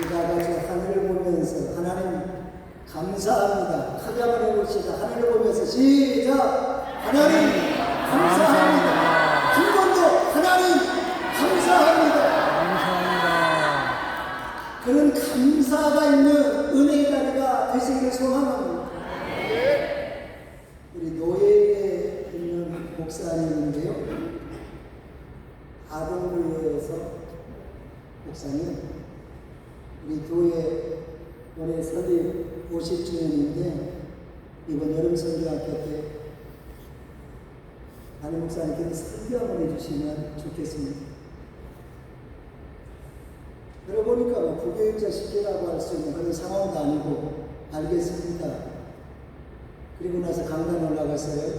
다 같이 하늘을 보면서 하나님 감사합니다. 크게 한번 해봅시다. 하늘을 보면서 시작. 하나님 감사합니다. 한 번 더 하나님 감사합니다. 그런 감사가 있는 은혜의 자리가 되시기를 소망합니다. 우리 노예에 있는 목사님인데요, 아동교회에서 목사님, 우리 교회 올해 설립 50주년인데 이번 여름 선교학교 때 담임 목사님께서 설교 한번 해주시면 좋겠습니다. 들어보니까 뭐 부교육자 시키라고 할 수 있는 그런 상황도 아니고 알겠습니다. 그리고 나서 강단에 올라갔어요.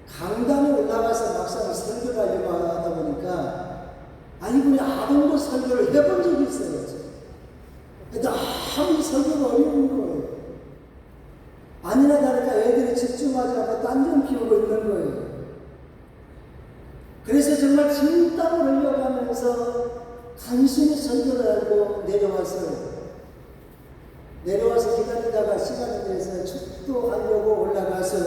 강단에 올라가서 막상 설교를 하려고 하다 보니까 이분이 아동부 설교를 해본 적이 있어요. 너무 설교가 어려운 거예요. 아니나 다를까 애들이 집중하지 않고 딴 점 피우고 있는 거예요. 그래서 정말 진땀을 흘려가면서 간신히 설교를 하고 내려왔어요. 내려와서 기다리다가 시간이 돼서 축도하려고 올라가서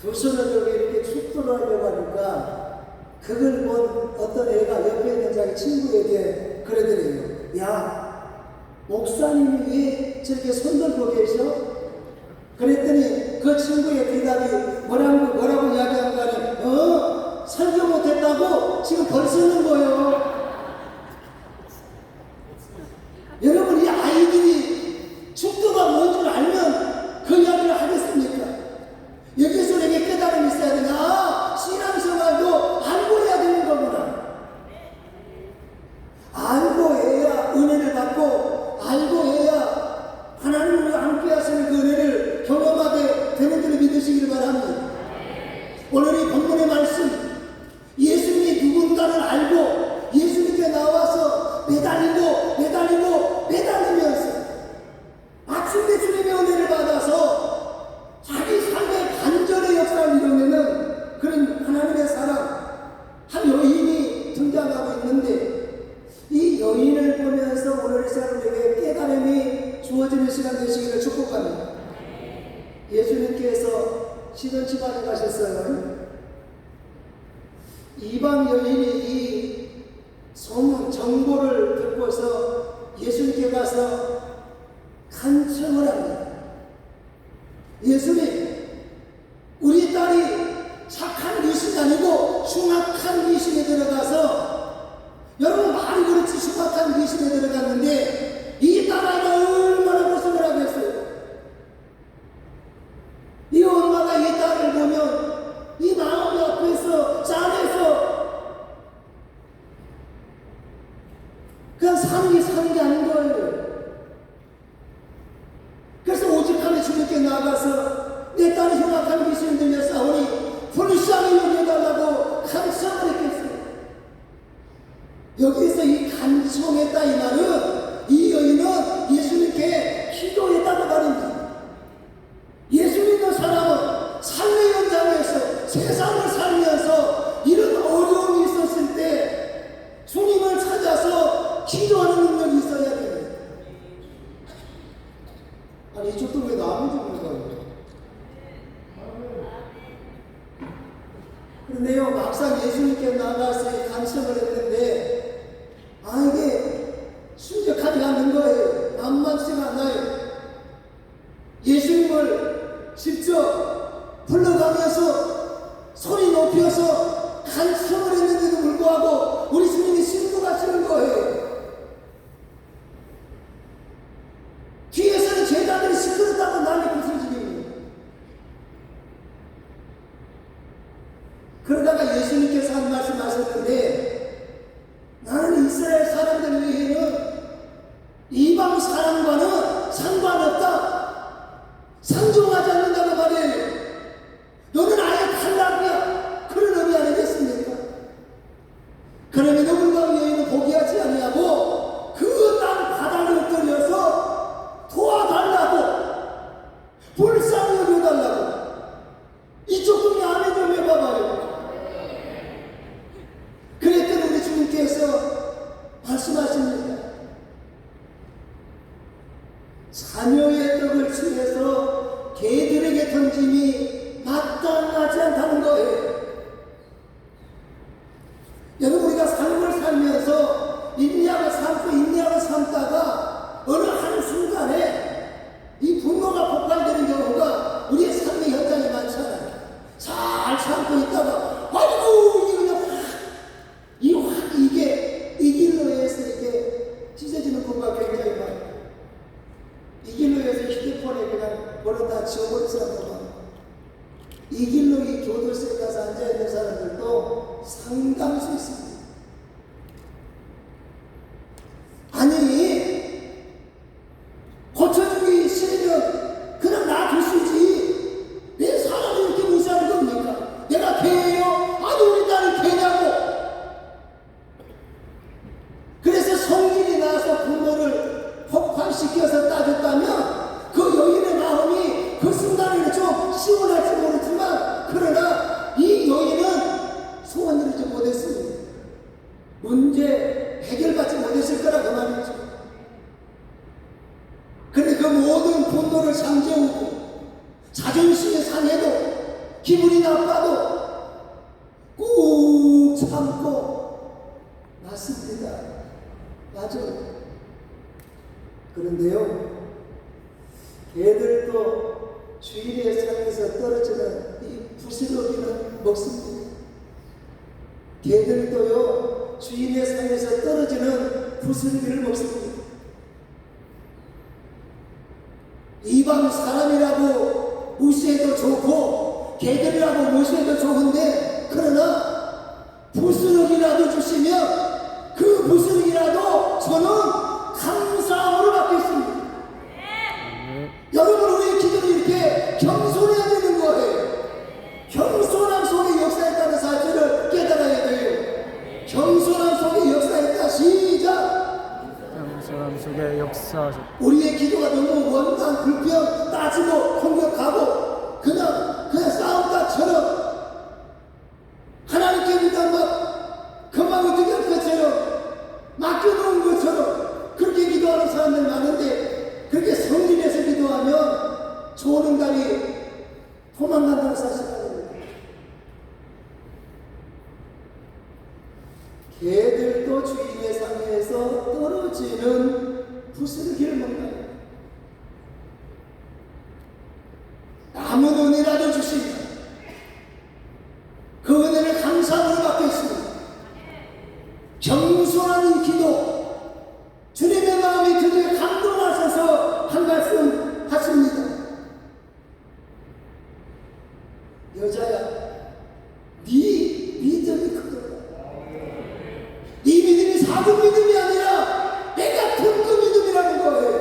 두 손을 들고 이렇게 축도를 하려고 하니까 그걸 본 어떤 애가 옆에 있는 자기 친구에게 그러더래요. 야, 목사님이 왜 저렇게 손 들고 계셔? 그랬더니 그 친구의 대답이 뭐라고 이야기한 거 아니에요? 설교 못했다고 지금 벌 쓰는 거예요. 여러분, 이 아이들이 축도가 뭔 줄 알면 그 이야기를 하겠습니까? 여기서 내게 깨달음이 있어야 되나? 신앙생활도 알고 해야 되는 거구나. 알고 해야 은혜를 받고, 알고 해야 하나님과 함께 하시는 그 은혜를 경험하게 되는 줄을 믿으시기를 바랍니다. 오늘 이 본문의 말씀, 예수님이 누군가를 알고 예수님께 나와서 매달리면서 마침내 주님의 은혜를 받아서 자기 삶의 반전의 역사를 이루는 그런 하나님의 사람, 한 여인이 등장하고 있는데, 이 여인을 보면서 오늘 이 사람에게 깨달음이 주어지는 시간 되시기를 축복합니다. 예수님께서 시돈 집안에 가셨어요. 이방 여인이 이 소문, 정보를 듣고서 예수님께 가서 간청을 합니다. 예수님, 우리 딸이 착한 귀신이 아니고 흉악한 귀신에 들어가서, 여러분 말이 그렇지 흉악한 귀신에 들어갔는데 이 딸아이가 얼마나 고생을 하겠어요. 이 엄마가 이 딸을 보면 이 마음이 앞에서 짠해서 그냥 사는 게 아닌 거예요. 그래서 오직하는 주님께 나아가서 내 딸이 흉악한 귀신을 들려 싸우니 불쌍히 여겨달라고 간청을 했겠어요. 여기서 이 간청했다 이 말은, 이 여인은 예수님께 기도했다고 말입니다. 예수 믿는 사람은 삶의 현장에서 세상을 살면서 이런 어려움이 있었을 때 주님을 찾아서 기도하는 능력이 있어야 됩니다. 아니, 이쪽도 왜 나만 듣는 거예요? 그런데요, 막상 예수님께 나가서 간청을 했는데 이게 순적하지 않는 거예요. 만만치가 않아요. 예수님을 직접 불러가면서 소리 높여서 간청을 했는데도 불구하고 우리 주님이 신부가시는 거예요. 뒤에서는 제자들이 시끄럽다고 난리 부서지깁니다. 그러다가 예수님께서 한 말씀 하셨는데, 나는 이스라엘 사람들 외에는 이방 사람과는 상관없다, 상종하지 않는다는 말이에요. 너는 아예 탈락이야, 그런 의미 아니겠습니까? 그럼에도 불구하고 여인은 포기하지 아니하고 그 땅 바다를 들여서 도와달라고, 불쌍히 여겨달라고. 이쪽 좀 야매 좀 해봐봐요. 그랬더니 우리 주님께서 말씀하십니다. 자녀의 떡을 취해서 개들에게 던짐이 마땅하지 않다는 거예요. 여러분, 우리가 삶을 살면서 인내하고 삼다가 어느 한순간에 이 분노가 폭발되는 경우가 우리의 삶의 현장에 많잖아요. 잘 참고 있다가 아이고 이게 이 길로 해서 이게 찢어지는 경우가 굉장히 많아요. 이 길로 해서 휴대폰에 그냥 번호 다 지워버린 사람도 많아요. 이 길로 이 교도소에 가서 앉아있는 사람들도 상당수 있습니다. 아니, 고쳐주기 싫으면 그냥 놔두시지 왜 사람을 이렇게 무시하는 겁니까? 내가 개예요? 아니, 우리 딸이 개냐고. 그래서 성질이 나서 부모를 폭발시켜서 따졌다면 그 여인의 마음이 그 순간에는 좀 시원할지 모르지만, 그러나 이 여인은 소원 이루지 못했습니다. 문제 해결받지 못했을 거라 그 말이죠. 근데 그 모든 분노를 잠재우고 자존심이 상해도 기분이 나빠도 꾹 참고 맞습니다. 맞아요. 그런데요, 개들도 주일의 상에서 떨어지는 이 부스러기는 먹습니다. 개들도요, 주인의 상에서 떨어지는 부스러기를 먹습니다. 이방 사람이라고 무시해도 좋고 개들이라고 무시해도 좋은데, 그러나 부스러기라도 주시면 그 부스러기라도 저는 감사함으로 받겠습니다. 여러분, 우리의 기도는 이렇게 겸손해야 되는 거예요. 겸손함 속에 역사했다는 사실을 깨달아야 돼요. 겸손함 속에 역사했다. 시작. 겸손함 속에 역사하셨다. 우리의 기도가 너무 원망, 불평, 따지고 공격하고 그냥 싸움다처럼 하나님께 그냥 막 금방 어떻게 할 것처럼 맡겨놓은 것처럼 그렇게 기도하는 사람들 많은데, 그렇게 성질내서 기도하면 좋은 응답이 도망간다는 사실을 알아야 돼요. 개들도 주인의 상에서 떨어지는 부스러기를 먹나요? 남은 은혜라도 주시면 그 은혜를 감사함으로 받겠습니다. 겸손한 이 기도, 주님의 마음이 드디어 감동하셔서 한 말씀 하십니다. 여자야, 네 믿음이 크도다. 네 믿음이 작은 믿음이 아니라 내가 큰 그 믿음이라는 거예요.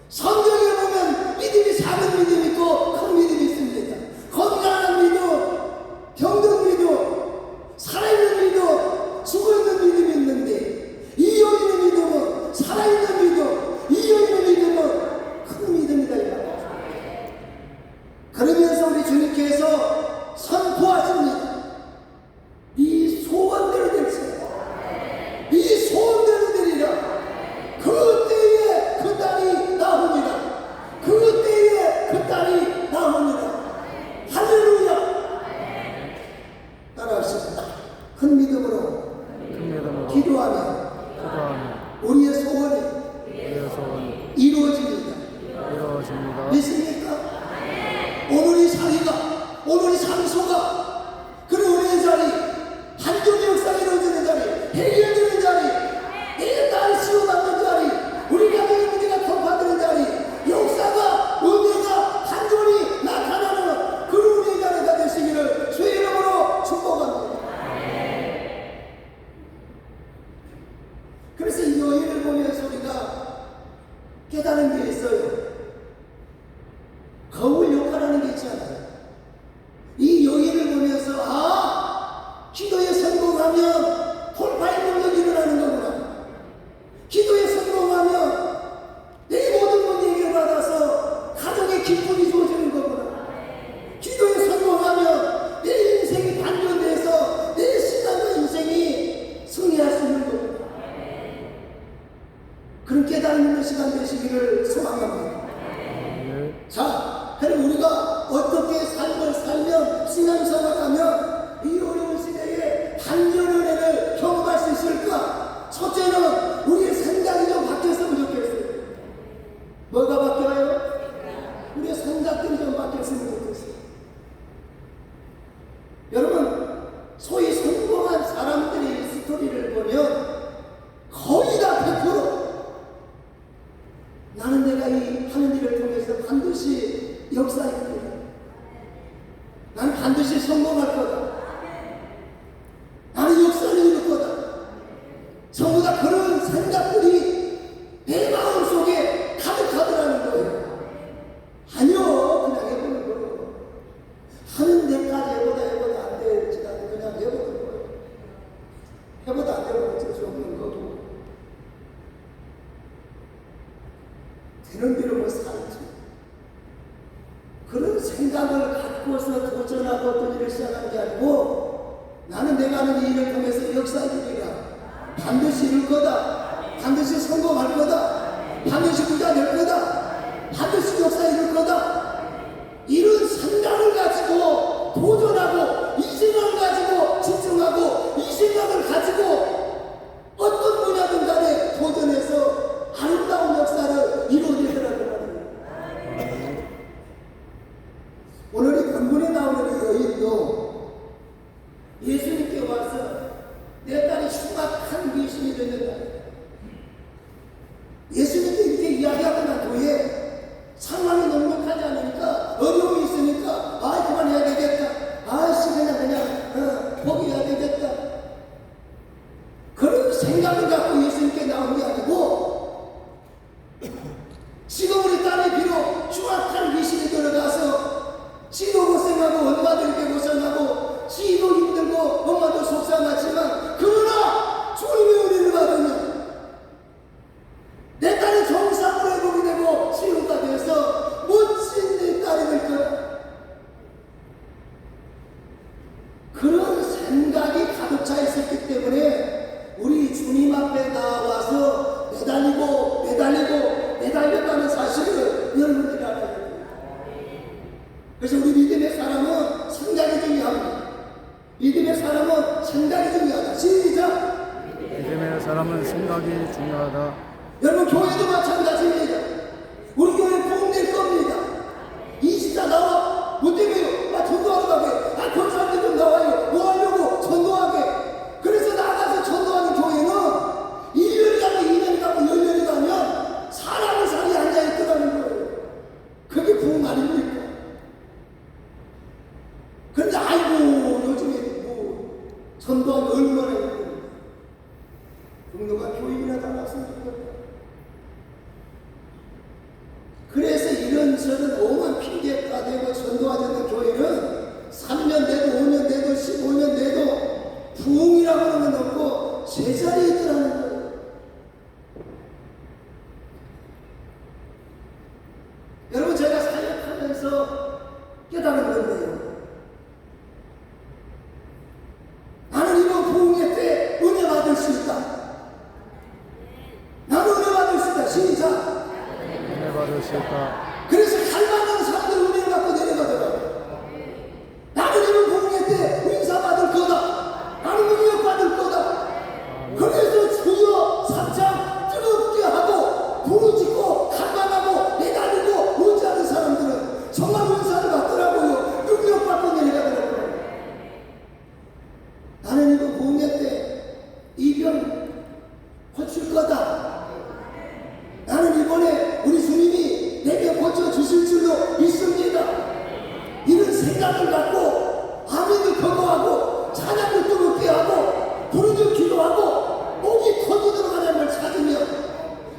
성경에 보면 믿음이 작은 믿음이 있고 큰 믿음이 있습니다. 건강한 믿음, 병든 믿음, 살아있는 믿음, 죽어있는 믿음이 있는데, 이 여인의 믿음은 살아있는 믿음, 이 여인의 믿음은 큰 믿음이다 이 말이죠. 그러면서 우리 주님께서 선포하십니다. 네 소원대로 될지어다. 네 소원대로 되리라. 그때에 그 딸이 나오니라. 그때에 그 딸이 나오니라. 할렐루야. 따라합시다. 큰 믿음으로 기도하면 우리의 소원이 이루어집니다. 믿습니까? 오늘 이 자리가, 오늘 이 장소가, 그리고 우리의 자리, 한종의 역사가 이루어지는 자리, 해결되는 자리, 내 딸 시험받는 자리, 우리 가정의 문제가 통과되는 자리, 역사가, 은혜가 한종이 나타나는 그런 우리의 자리가 되시기를 주의 이름으로 축복합니다. 그래서 이 여인을 보면서 우리가 깨달은 게 있어요. 거울 역할하는 게 있잖아요. 이 여인을 보면서 기도에 성공하면 돌파의 능력이 일어나는 거구나. 기도에 성공하면 내 모든 문제 해결받아서 가정의 기쁨이 주어지는 거구나. 기도에 성공하면 내 인생이 반전돼서 내 신앙과 인생이 승리할 수 있는 거구나. 그런 깨달음 있는 시간 되시기를 소망합니다. 예. 자, 그럼 우리가 어떻게 삶을 살면 신앙생활하면 이 어려운 시대에 단전 은혜를 경험할 수 있을까? 첫째는 우리의 생각이 좀 바뀌었으면 좋겠어요. 뭐가 바뀌어요? 우리의 생각들이 좀 바뀌었으면 좋겠어요. 여러분, 소위 성공한 사람들의 스토리를 보면 거의 다 100% 나는 내가 이 하는 일을 통해서 반드시 역사입니다. 나는 반드시 성공할 거다. 나는 역사를 이룰 거다. 전부 다 그런 생각들이 내 마음속에 가득하더라는 거예요. 아니요, 그냥 해보는 거예요. 하는 데까지 해보다 안 될지라도 그냥 해보는 거예요. 해보다 안 되면 어쩔 수 없는 거고. 되는 대로 뭐 살지. 그런 생각을 갖고서 도전하고 어떤 일을 시작하는 게 아니고 나는 내가 하는 이 일을 통해서 역사이기라. 반드시 이룰 거다. 반드시 성공할 거다. 반드시 부자 될 거다. 반드시 역사 이룰 거다. 이런 생각을 가지고 도전하고 이 생각을 가지고 집중하고 이 생각을 가지고 어떤 분야든 간에 도전해서 아름다운 역사를 이루어내더라고 말이에요. 오늘 이 본문에 나오는 이 여인도 예수님께 와서 내 딸이 흉악한 귀신이 들렸다. 예수님께 이렇게 이야기하고 난 후에 상황이 넉넉하지 않으니까 어려움이 있으니까 그만해야 되겠다. 그냥 포기해야 되겠다. 그런 생각을 갖고 예수님께 나온 게 아니고 지금 우리 딸이 비록 흉악한 귀신이 들어가서 지도 고생하고 엄마도 이렇게 고생하고 지도 힘들고 엄마도 속상하지만 그러나 주님의 은혜를 받으면 내 딸이 정상으로 회복이 되고 치유가 돼서 멋진 내 딸이 될 거야. 그런 생각이 가득 차 있었기 때문에 우리 주님 앞에 나와서 매달렸다는 사실을 여러분들이 알아야 됩니다. 그래서 우리 믿음의 사람은 생각이 중요합니다. 믿음의 사람은 생각이 중요하다. 시작! 믿음의 사람은 생각이 중요하다. 여러분, 교회도 마찬가지입니다. 우리 교회 부흥될 겁니다. 24 나와. 뭐 때문에요? 전도하러 가게. 그런 사람들 좀 나와요. 뭐 하려고? 전도하게. 그래서 나가서 전도하는 교회는 1년이 가고 2년이 가고 10년이 가면 사람의 자리에 앉아있더라는 거예요. 그게 부흥 아닙니까? 그런데 요즘에 뭐 전도하면 얼마나 힘들어요. 종로가 교인이나 달았으면 좋겠다. 그래서 이런저런 오만 핑계가 되고 전도하지 않는 교회는 3년 돼도 5년 돼도 15년 돼도 부흥이라고 하는 건 없고 제자리에 있더라는 거예요. 여러분, 제가 사역하면서 깨달은 건데요. 나는 이번 부흥회 때 은혜 받을 수 있다. 나는 은혜 받을 수 있다. 시작! 은혜 받을 수 있다. 그래서 갈망하는 사람들 은혜를 받고 내려가더라고요. 나는 이번 부흥회 때 인사 받을 거다. 나는 능력 받을 거다. 그래서 주여 삼창 뜨겁게 하고 부르짖고 갈망하고 내달리고 의지하는 사람들은 정말 은사를 받더라고요. 능력 받고 내려가더라고요. 나는 이번 부흥회 때 이 병 고칠 거다. 나는 이번에 우리 주님이 내게 고쳐주실 줄로 믿습니다. 이런 생각을 갖고 아멘을 거부하고 찬양을 뜨겁게 하고 부르짖 기도하고 목이 터지도록 하나님을 찾으며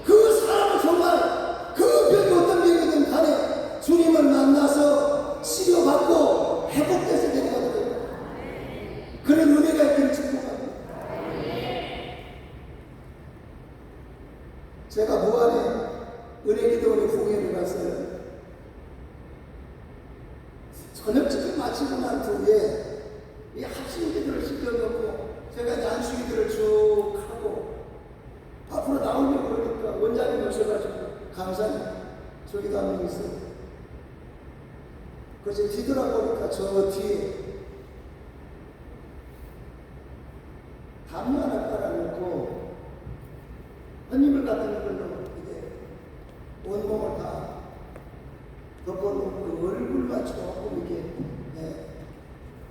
그 사람은 정말 그 병이 어떤 병이든 간에 주님을 만나서 치료받고 회복돼서 내려가더라고요. 그런 은혜가 있기를 축복합니다. 제가 무안에 은혜기도원에 부흥회를 갔어요. 저녁 집회 마치고 난 후에 이 합심기들을 시켜놓고 제가 이제 안수기들을 쭉 하고 앞으로 나오려고 그러니까 원장님 강사님 저기도 한 명 있어요. 그래서 뒤돌아보니까 저 뒤에 담요 하나 깔아놓고 헌님을 같은 걸로 이제 온몸을 다 덮어놓고 얼굴만 조금 이렇게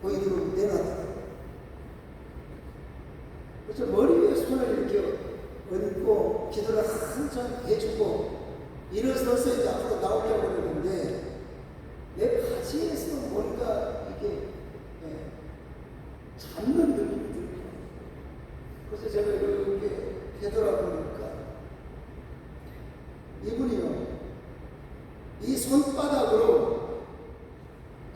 보이도록 내놨더라고요. 그래서 머리 위에 손을 이렇게 얹고 기도를 한참 해주고 일어서서 이제 앞으로 나오려고 그러는데 내 바지에서 뭔가 이게 잡는 느낌이 들어요. 그래서 제가 이렇게 되돌아보니까 이분이요, 이 손바닥으로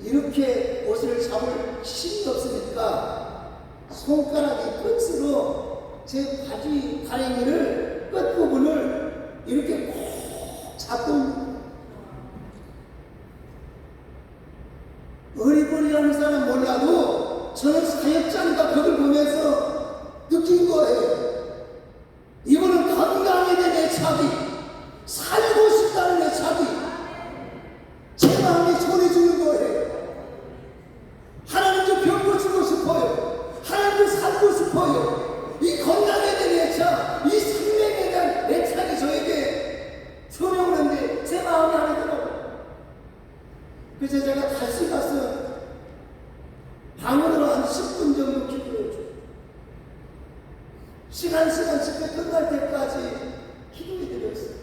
이렇게 옷을 잡을 힘이 없으니까 손가락이 끝으로 제 바지 가랭이를 끝부분을 이렇게 꼭 잡고, 어리버리하는 사람 몰라도 저는 사역자니까 그걸 보면서 느낀 거예요. 이거는 건강에 대한 애착이, 살고 싶다는 애착이 제 마음에 전해주는 거예요. 하나님 좀 병 고치고 싶어요. 하나님 좀 살고 싶어요. 이 건강에 대한 애착, 이 생명에 대한 애착이 저에게 전해오는데 제 마음이 아니더라고요. 그래서 제가 다시 가서 방으로 한 10분 정도 기도해줘. 시간 집회 끝날 때까지 기도해드렸어요.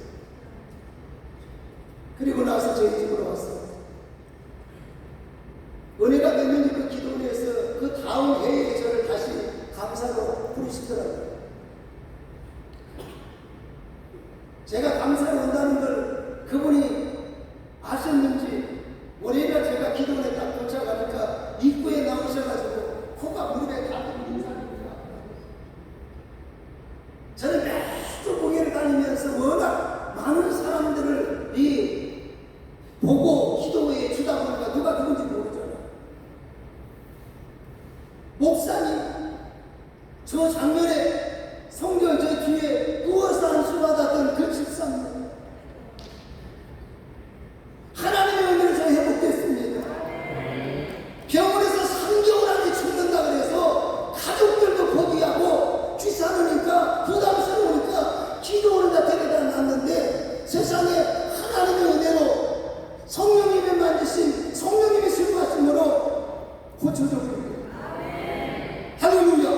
그리고 나서 저희 집으로 왔어요. 은혜가 되는 그 기도를 해서 그 다음 해에 저를 다시 감사로 부르시더라고요. 제가 감사로 온다는 걸 그분이 아셨는지 월요일에 제가 기도원에 딱 도착하니까 입구에 나오셔가지고 코가 무릎에 닿는 인사입니다. 저는 매주 공연을 다니면서 워낙 많은 사람들을 보고 기도회에 주다 보니까 누가 누군지 모르잖아요. 목사님, 저 작년에 성전 저 뒤에 누워서 안수 받았던 그 집사님, 하나님의 은혜로 저 회복됐습니다. 병원에서 3개월 안에 죽는다 그래서 가족들도 포기하고 귀찮으니까 부담스러우니까 기도원을 다 데려다 놨는데 세상에 하나님의 은혜로 성령님의 만지심, 성령님의 신부하심으로 고쳐졌습니다. 할렐루야.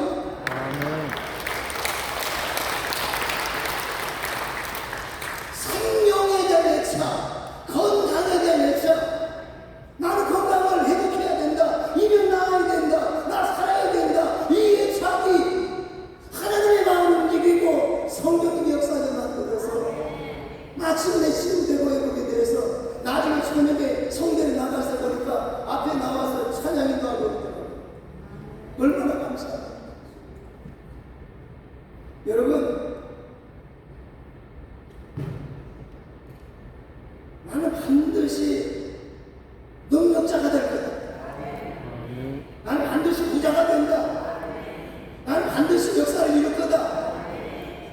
아멘. 생명에 대한 애착, 건강에 대한 애착. 나는 건강을 회복해야 된다. 이병 나아야 된다. 나 살아야 된다. 이 애착이 하나님의 마음을 움직이고 성령님의 역사를 만들어서 마침내 신부되고 회복이 돼서 나중에 저녁에 성전에 나가서 보니까 앞에 나와서 찬양인도 하고 있더라고요. 얼마나 감사합니다. 여러분, 나는 반드시 능력자가 될 거다. 나는 반드시 부자가 된다. 나는 반드시 역사를 이룰 거다.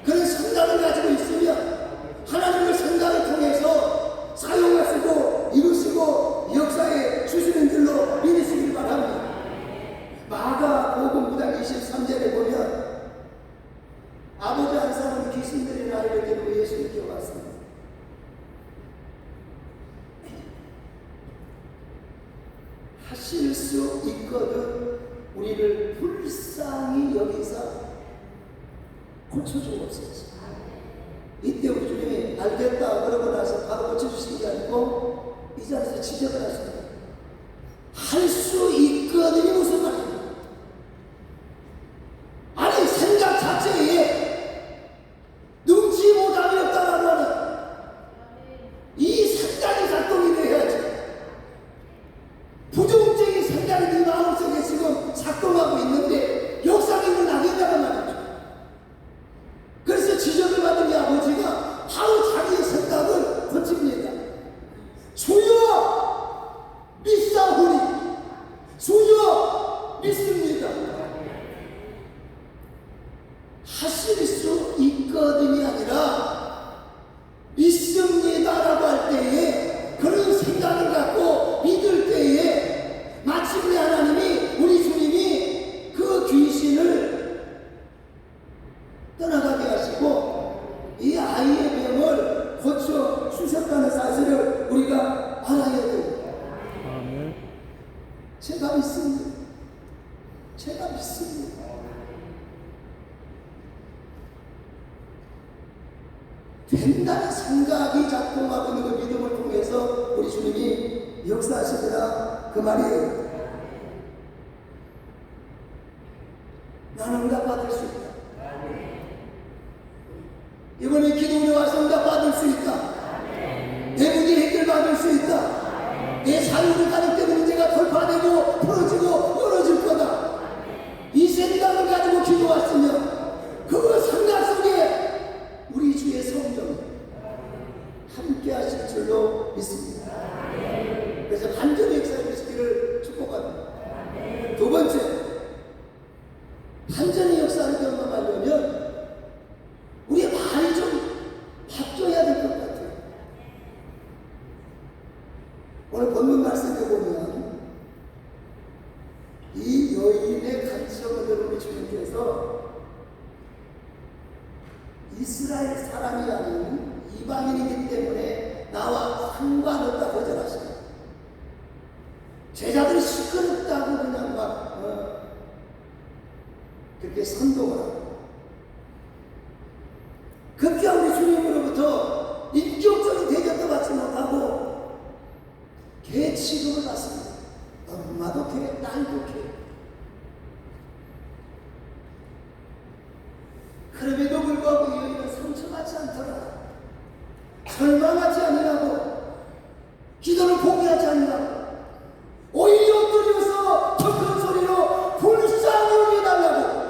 그런 생각을 가지고 있으면 하나님의 생각을 통해서 사용하시고 이루시고 역사에 주시는 줄로 믿으시길 바랍니다. 마가복음 9장 23절에 보면 아버지 한 사람은 귀신들이 나이를 데리고 예수님께 왔습니다. 하실 수 있거든 우리를 불쌍히 여기사 고쳐주옵소서. 이때 우리 주님이 알겠다 그러고 나서 바로 고쳐주신 게 아니고 이 자리에서 지적을 하십니다. 할 수 있거든이 무슨 말입니까? 아니 생각 자체에 눈치 못함이 없다라고 하는 이 생각이 작동이 돼야지. 부정적인 생각이 네 마음속에 지금 작동하고 있는데 역사가 일어나겠다는 말이죠. 그래서 지적을 받은 이 아버지가 바로 자기의 생각을 고칩니다. 주여 믿사오니, 주여 믿습니다. 하실 수 있거든이 아니라 믿습니다. 떠나가게 하시고 이 아이의 병을 고쳐 주셨다는 사실을 우리가 알아야 됩니다. 아멘. 제가 믿습니다. 제가 믿습니다. 된다는 생각이 작동하고 있는 그 믿음을 통해서 우리 주님이 역사하시더라 그 말이에요. 나는 응답받을 수 있다. 이번에 기도에 와서 응답받을 수 있다. 내 문제 해결받을 수 있다. 내 사유를 가졌던 문제가 돌파되고 풀어지고 열어질 거다. 이 생각을 가지고 기도했으면 그 생각 속에 우리 주의 성령 함께 하실 줄로 믿습니다. 그래서 반전의 역사를 주시기를 축복합니다. 두 번째, 반전의 역사를 경험하려면 우리의 말이 좀 바뀌어야 될 것 같아요. 오늘 본문 말씀에 보면 이 여인의 간청을 우리 주님께서 이스라엘 사람이 아닌 이방인이기 때문에 나와 상관없다 거절하시고 제자들이 시끄럽다고 그냥 막 그렇게 선동을 하고 그렇게 우리 주님으로부터 인격적인 대접도 받지 못하고 개 취급을 받습니다. 엄마도 개, 딸도 개. 그럼에도 불구하고 이 여인은 상처받지 않더라. 절망하지 아니라고 기도를 포기하지 아니라고 오히려 엎드려서 더 큰 소리로 불쌍히 여겨달라고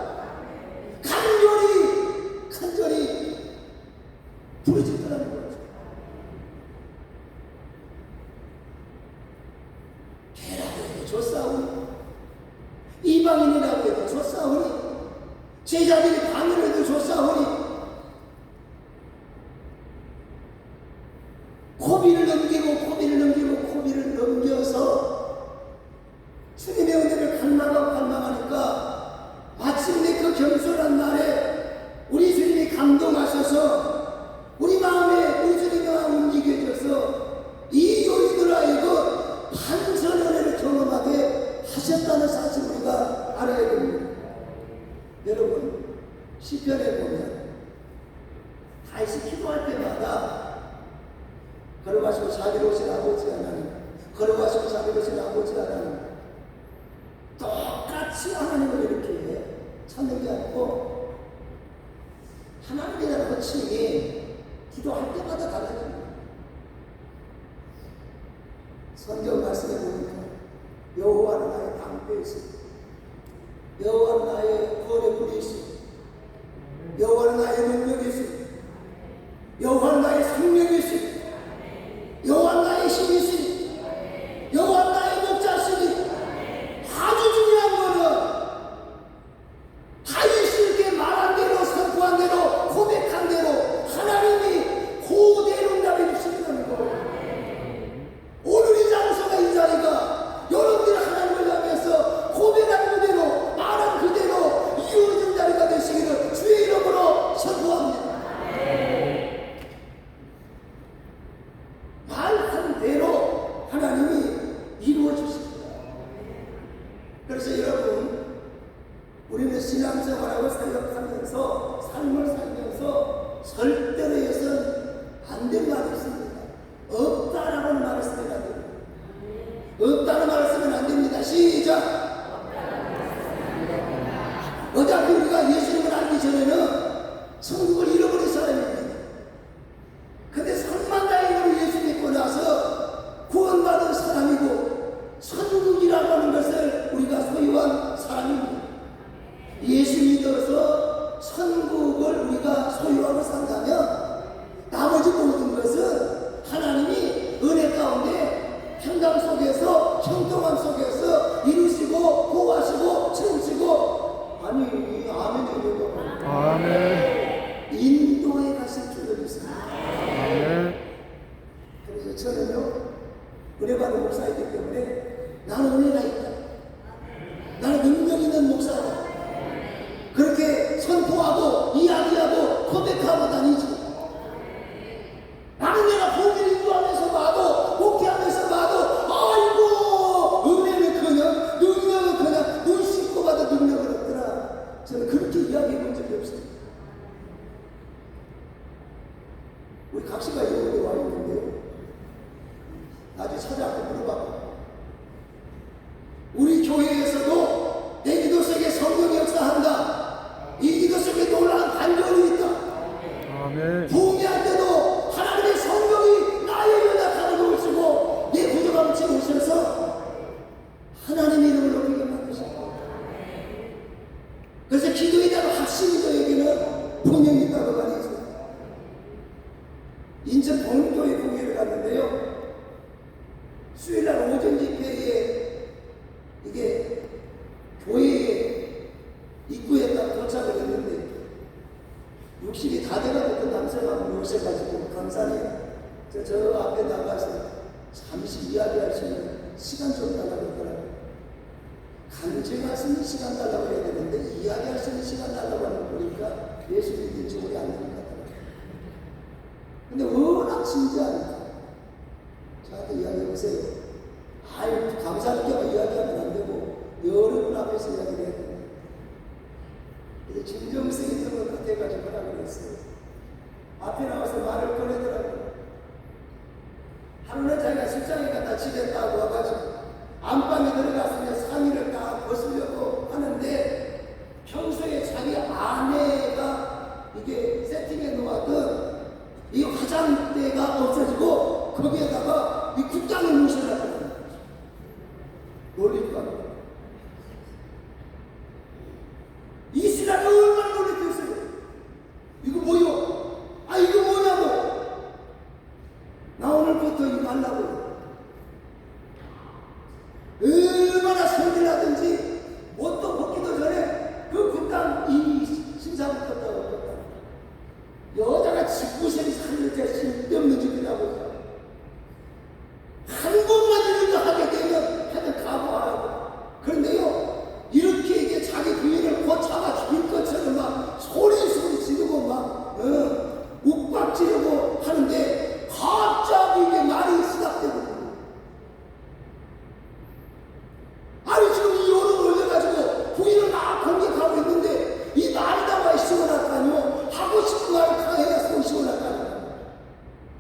간절히 부르짖더라는 거죠. 개라고 해도 좋사오니 이방인이라고 해도 좋사오니 제자들이 방해를 해도 좋사오니 고비를 넘겨서 주님의 은혜를 갈망하니까 마침내 그 겸손한 날에 우리 주님이 감동하셔서 우리 마음에 우리 주님이 움직여져서 이 요인들 하여금 반전 은혜를 경험하게 하셨다는 사실 우리가 알아야 됩니다. 여러분 시편에 보면 다시 기도할 때마다 걸어가시고 자비로우신 아버지 하나님, 걸어가시고 자비로우신 아버지 하나님, 똑같이 하나님을 이렇게 찾는 게 아니고 하나님에 대한 호칭이 기도할 때마다 달라집니다. 성경 말씀에 보니까 여호와는 나의 방패이시고 여호와는 나의 구원의 뿌리이시고 여호와는 나의 능력이시고 여호와는 나의 생명이시고 여호와는 나의 힘이시니 여호와는 나의 목자시니 아주 중요한 거는 다윗이 이렇게 말한 대로 선포한 대로 고백한 대로 하나님이 그대로 응답해 주시는 거예요. 오늘 이 장소가 이 자리가 여러분들이 하나님을 향해서 고백한 그대로 말한 그대로 이루어진 자리가 되시기를 주의 이름으로 선포합니다. 말한 대로 하나님이 이루어 주십니다. 그래서 여러분 우리는 신앙생활하고 사역하면서 삶을 살면서 절대로 해서는 안 될 말이 있습니다. 없다라는 말을 쓰면 안 됩니다. 없다는 말을 쓰면 안 됩니다. 시작! 어차피 우리가 예수님을 알기 전에는 천국을 잃어버린 사람입니다. 근데 천만다행으로 예수 믿고 나서 구원받은 사람이고 천국이라고 하는 것을 우리가 소유한 사람입니다. 예수 믿어서 천국을 우리가 소유하고 산다면 나머지 모든 것은 하나님이 은혜 가운데 평강 속에서 형통함 속에서 이루시고 보호하시고 채우시고 아니 아멘이요. 아멘. 인도에 가실 줄을 믿습니다. 아멘. 그래서 저는요 은혜 받은 목사이기 때문에 나는 은혜가 있다. 나는 능력 있는 목사다. 그렇게 선포하고 이야기하고 각시가 여기 와 있는데요. 나중에 찾아가서 물어봐. 우리 교회에서도 내 기도 속에 성령이 역사한다. 이 기도 속에 놀라운 반전이 있다. 아멘. 부흥할 때도 하나님의 성령이 나의 연약함을 오시고 내 부족함을 채우셔서 하나님의 이름을 높이게 만드셨다. 그래서 기도에 대한 확신이 저에게는 분명히 있다고 말했어요. 인천 봉교회 공회를 갔는데요. 수요일날 오전 집회에 이게 교회에 입구에 딱 도착을 했는데 60이 다 돼가지고 그 남성하고 오셔가지고 강사님 저 앞에 나가서 잠시 이야기할 수 있는 시간 좀 달라고 하더라고요. 간증할 수 있는 시간 달라고 해야 되는데 이야기할 수 있는 시간 달라고 하는 거 보니까 예수 믿는지 우리 안 되는 것 같더라고요. 근데 워낙 진지하니까 저한테 이야기해보세요. 아유 감사하니까 이야기하면 안 되고 여러분 앞에서 이야기를 해야 됩니다. 이제 진정성 있는 것 같아가지고 하라고 그랬어요. 앞에 나와서 말을 꺼내더라고요. 하루는 자기가 출장에 갔다 집에 딱 와가지고 안방에 들어갔으면 상의를 딱 벗으려고 하는데 평소에 자기 아내가 이게 세팅해 놓았던 이 화장대가 없어지고 거기에다가 이 국장을 모셔놨거든요. 놀릴까? 이 신랑이 얼마나 놀랬겠어요? 이거 뭐요? 아 이거 뭐냐고? 나 오늘부터 이거 하려고. 얼마나 손질하든지 옷도 벗기도 전에 그 국당 이 신사부터 떠올렸다. 여자가 집구석이 살려져 쓸데없는 짓이라고. 한 번만 이렇게 하게 되면 하여튼 각오하라고. 그런데요, 이렇게 이게 자기 부인을 고차가 죽일 것처럼 막 소리 지르고 막, 욱박 지르고 하는데 갑자기 이게 말이 시작되고. 아니, 지금 이 요를 올려가지고 부인을 막 공격하고 있는데 이 말이다 말 시원할까요? 하고 싶은 말을 다 해야 속 시원할까요?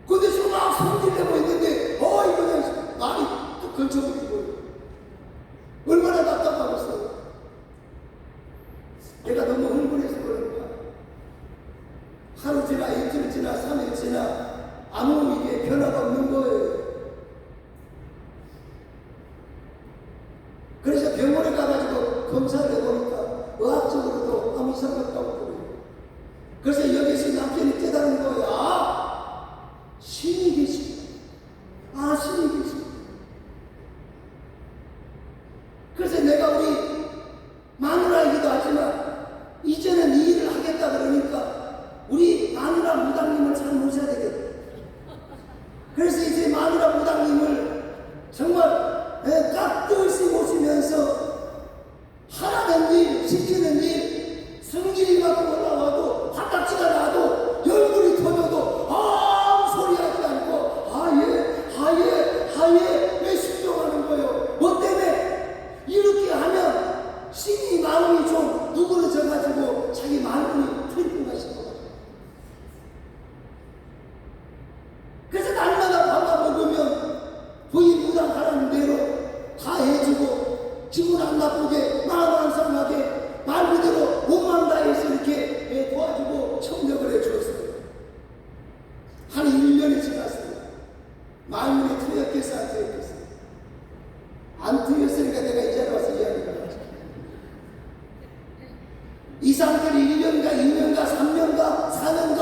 근데 지금 막 성질내고 있는데, 이거는 말이 또 걸쳐버리고. 얼마나 답답하겠어요. 내가 너무 흥분해서 그런가. 하루 지나 이틀 지나 3일 지나 아무 이게 변화가 없는 거예요. 그래서 병원에 가가지고 검사를 해보니까 의학적으로도 아무 이상 없다고 그래요. 그래서 여기서 남편이 깨달은 거예요. 아, 신이 계십니다. 아, 신이 계십니다. 그래서 내가 우리 마누라이기도 하지만 이제는 이 일을 하겠다 그러니까 우리 마누라 무당님을 잘 모셔야 되겠다. 그래서 이제 마누라 무당님을 정말 깍듯이 모시면서 하라는 일, 시키는 일, 성질이 막 올라와도 화딱지가 나도 열불이 터져도 아무 소리 하지 않고 하예 왜 신종하는 거예요? 뭐 때문에? 이렇게 하면 신이 마음이 좀 누그러져가지고 자기 마음이 틀린가 싶어. 그래서 날마다 밥만 먹으면 부인 무당하라는 대로 다 해주고 기분 안 나쁘게 마음 안 상하게 말 그대로 몸만 다해서 이렇게 도와주고 협력을 해주었어요. 한 1년이 지났어요. 마음이 틀렸겠어 안 틀렸겠어? 안 틀렸으니까 내가 이 자리에 와서 이야기를 하죠. 이 상태를 1년가 2년가 3년가 4년가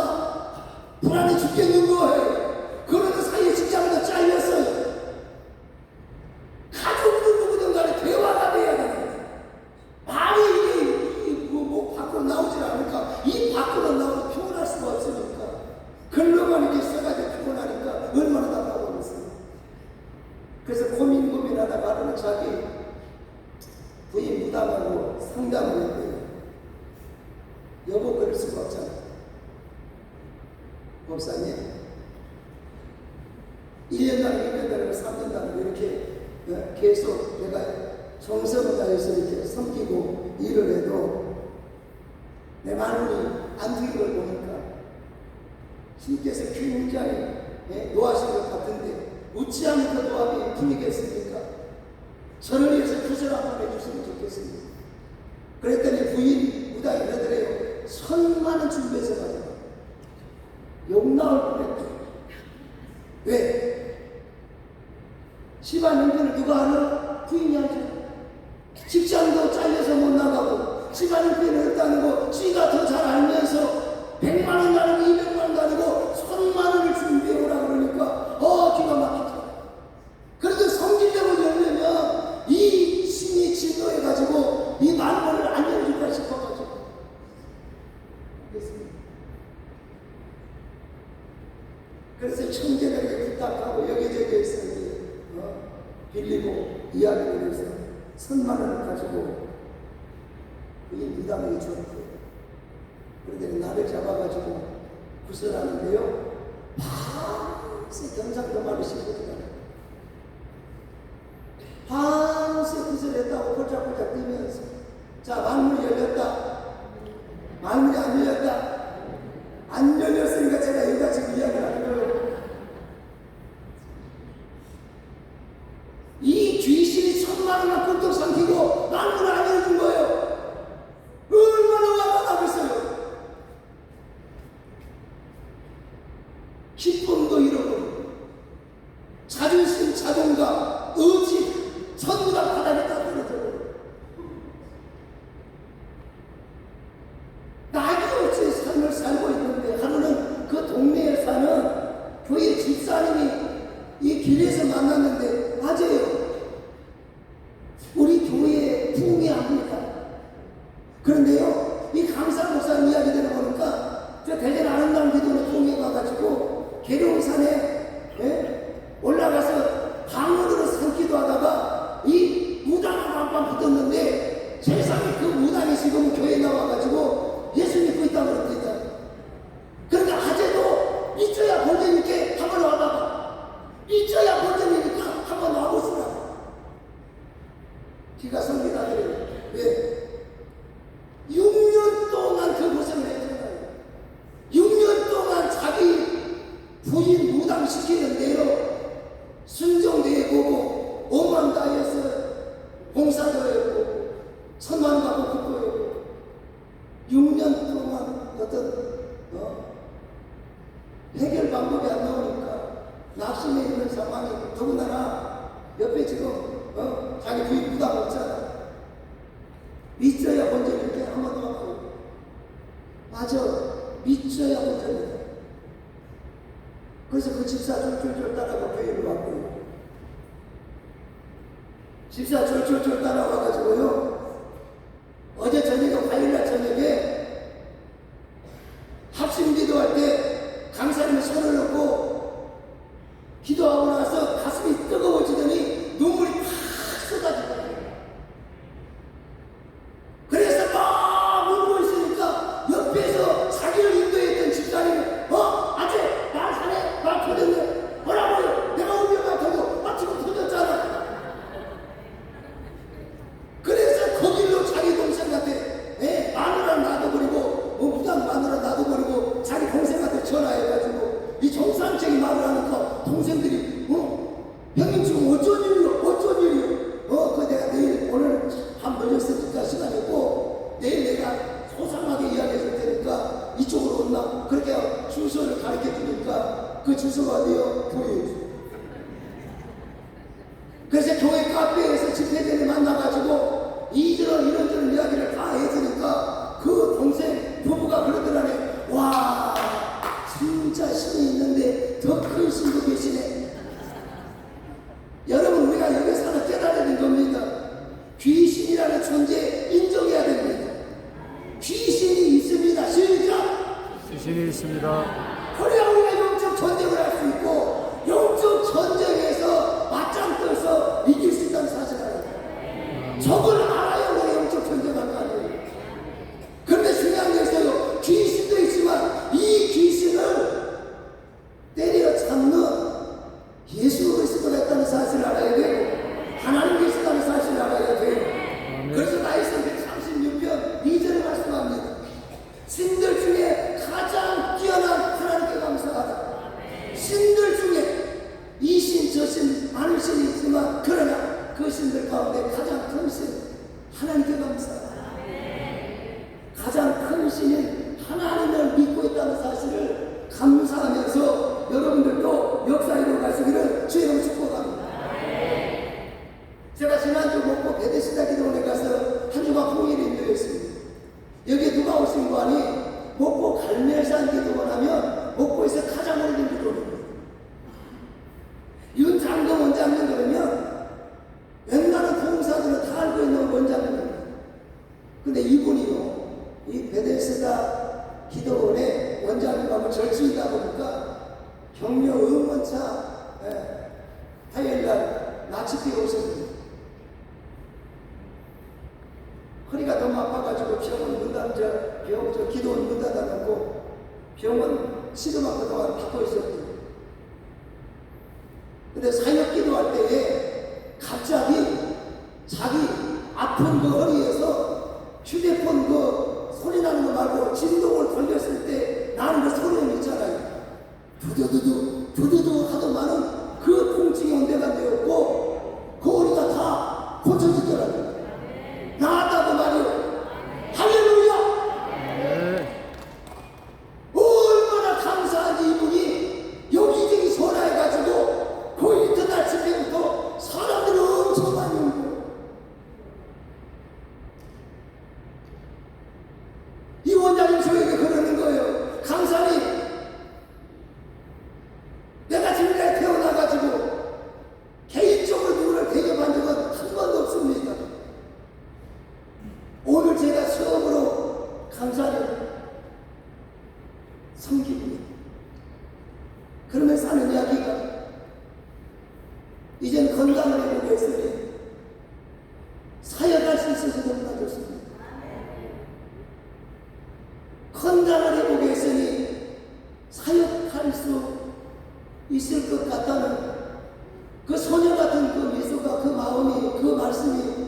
불안해 죽겠는 거예요. 그러는 사이에 직장도 잘렸어요. 가족들 누구든 간에 대화가 돼야 되는데 말이 이게 뭐 밖으로 나오질 않으니까 이 밖으로 나오면 표현할 수가 없으니까 글로만 이렇게 써가지고 표현하니까 얼마나 답답하겠어요. 그래서 고민하다가 하루는 자기 부인 무당하고 상담을 했대요. 여보 그럴 수가 없잖아. 목사님 1년간 2년간 3년간 이렇게 계속 내가 정성을 다해서 이렇게 섬기고 일을 해도 내 마누이 안 되는 걸 보니까 주님께서 굉장히 노하신 것 같은데 어찌하면 그 노함이 풀리겠습니까? 저를 위해서 구슬 한번 해주시면 좋겠습니다. 그랬더니 부인 무당이 그러더래요. 1,000만 원 준비해서 가자. 욕 나올 뻔했다. 왜? 집안 형편을 누가 하나? 부인이 하죠. 직장도 잘려서 못 나가고 집안 형편이 없다는 거 지가 더 잘 알면서 100만 원 가지고 200만 원 가지고 1,000만 원을 준비해 오라 그러니까 기가 막히죠. 그래도 성질내고 열려면 이 신이 진노해가지고 이 만물을 안 열어줄까 싶어가지고 그랬습니다. 그래서 청계에게 부탁하고 여기저기에서 빌리고 이야기를 해서 1,000만 원을 가지고 이 무당에게 줬어요. 그런데 나를 잡아가지고 구슬하는데요. 밤새 경상도 말을 씹고 들어가요. 밤새 구슬했다고 폴짝폴짝 뛰면서 자, 만물이 열렸다. 만물이 안 열렸다. 안 열렸으니까 제가 여기가 지금 이야기를 하는 거예요. 이 귀신이 1,000만 원만 꿀떡 삼키고 만물을 안 열어준 거예요. 얼마나 화가 나겠어요. 기쁨도 잃어버리고 자존심, 자존감, 의지 전부 다 바닥에 다 떨어져버려요. 낙이 없이 삶을 살고 있는데 하루는 그 동네에 사는 교회 집사님이 이 길에서 만났는데 맞아요. 우리 교회에 부흥이 합니다. 그런데요, 이 강사 목사님 이야기 들어보니까 저 대전 아름다운 기도로 부흥에 가가지고 계룡산에 올라가서 방언으로 산기도 하다가 이 무당하고 한방 붙었는데 세상에 그 무당이 지금 교회에 나와가지고 예수 믿고 있다고 그럽니다. 그러니까 아재도 믿어야 본전이니까 한번 와봐봐. 믿어야 본전이니까 한번 와보시라. 기가 성리나더래요. 왜? 6년 동안 그 고생을 했잖아요. 6년 동안 자기 부인 무당시키는 대로 순종대회보고 오만 다해서 봉사도 해보고 선만 가고 국도 해보고 6년 동안 어떤 해결 방법이 안 나오니까 낙심해 있는 상황이 더군다나 옆에 지금 자기 부인 무당 없잖아. 믿어야 본전 이렇게 한번 더 하고 맞아. 믿어야 본전이다. 그래서 그 집사 쫄쫄쫄 따라가 교회를 왔고요. 집사 쫄쫄쫄 따라와가지고요. 어제 저녁에 화요일날 저녁에 합심 기도할 때 강사님이 손을 놓고 기도하고 나서 가슴이 뜨거워지더니 눈물이 팍 쏟아지더라고요. 그래서 막 울고 있으니까 옆에서 자기를 인도했던 집사님이 아재 말 사네? 말 터졌네? 뭐라고요? 내가 울면 말 터져? 지금 터졌잖아. 그래서 거길로 자기 동생한테 마누라 놔둬버리고 무당 마누라 놔둬버리고 자기 동생한테 전화해가지고 이 정상적인 말을 하니까 동생들이 형님 지금 어쩐 일이요? 어쩐 일이요? 그 내가 내일 오늘 한 늦었으니까 시간이 없고 내일 내가 소상하게 이야기해줄 테니까 이쪽으로 온나? 그렇게 주소를 가르쳐 주니까 그 주소가 어디요? 교회에. 그래서 교회 카페에서 집회전에 만나가지고 이런저런 이야기를 다 해주니까 그 동생 부부가 그러더라네. 와 진짜 신이 있는데 더 큰 신도 계시네. 여러분 우리가 여기서 하나 깨달아야 되는 겁니다. 귀신이라는 존재 인정해야 됩니다. 귀신이 있습니다. 시작. 귀신이 있습니다. 그래야 우리가 영적 전쟁을 할 수 있고 영적 전쟁에서 맞짱 떠서 이길 수 있다는 사실을 알아야 돼요. 적을 알아야 우리가 영적 전쟁할 거 아니에요. 그런데 중요한 게 있어요. 귀신도 있지만 이 귀신을 때려 잡는 예수 그리스도가 있다는 사실을 알아야 되고 하나님 계시다는 사실을 알아야 돼요. 그래서 나이스 136편 2절에 말씀합니다. 신들 중에 가장 뛰어난 하나님께 감사하라. 대한 기도원 하면 목포에서 가장 오래된 기도원입니다. 윤장동 원장님 그러면 웬만한 봉사들은 다 알고 있는 원장님입니다. 근데 이분이요, 이 베데스다 기도원의 원장님하고 절친이다 보니까 경력 응원차 화요일날 나치비에 오셨습니다. 허리가 너무 아파가지고 기도원 문 닫아놓고 병원 치료만 그동안 받고 있었대요. 근데 사역 기도할 때에 갑자기 자기 아픈 그 허리에서 휴대폰 그 소리 나는 거 말고 진동을 돌렸을 때 나는 그 소리는 있잖아요. 두두두 하더만은 그 통증이 온데가 되었고 그 허리가 다 고쳐지더라고요. 나았다고 말이요. 할렐루야! 얼마나 감사한지 이분이 여기저기 전화해가지고 그 이튿날 집에부터 사람들이 엄청 많이 온 거예요. 이 원장님 저에게 그러는 거예요. 강사님, 내가 지금까지 태어나가지고 개인적으로 누구를 대접한 적은 한 번도 없습니다. 오늘 제가 처음으로 강사를 섬깁니다. 그러면서 하는 이야기가 이젠 건강을 해보고 했으니 사역할 수 있어서 너무나 좋습니다. 건강을 해보고 했으니 사역할 수 있을 것 같다는 그 소녀 같은 그 미소가, 그 마음이, 그 말씀이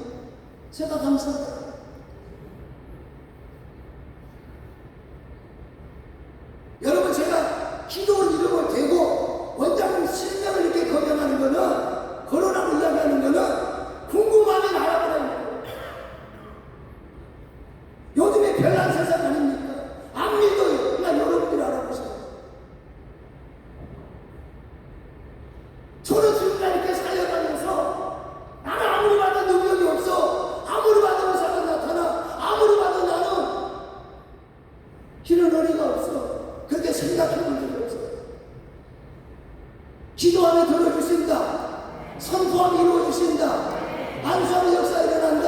제가 감사합니다. 여러분, 제가 기도원 이름을 대고 원장님 실명을 이렇게 거명하는 거는, 거론하고 이야기하는 거는 궁금하면 알아보라는 거예요. 요즘에 별난 세상 아닙니까? 안 믿어요. 그냥 여러분들이 알아보세요. 저는 지금까지 이렇게 사역하면서 나는 아무리 봐도 능력이 없어. 아무리 봐도 의사가 나타나. 아무리 봐도 나는 기는 어리가 없어. 그렇게 생각해 본 적이 없어요. 기도하면 들어주신다. 선포하면 이루어주신다. 안수하면 역사 일어난다.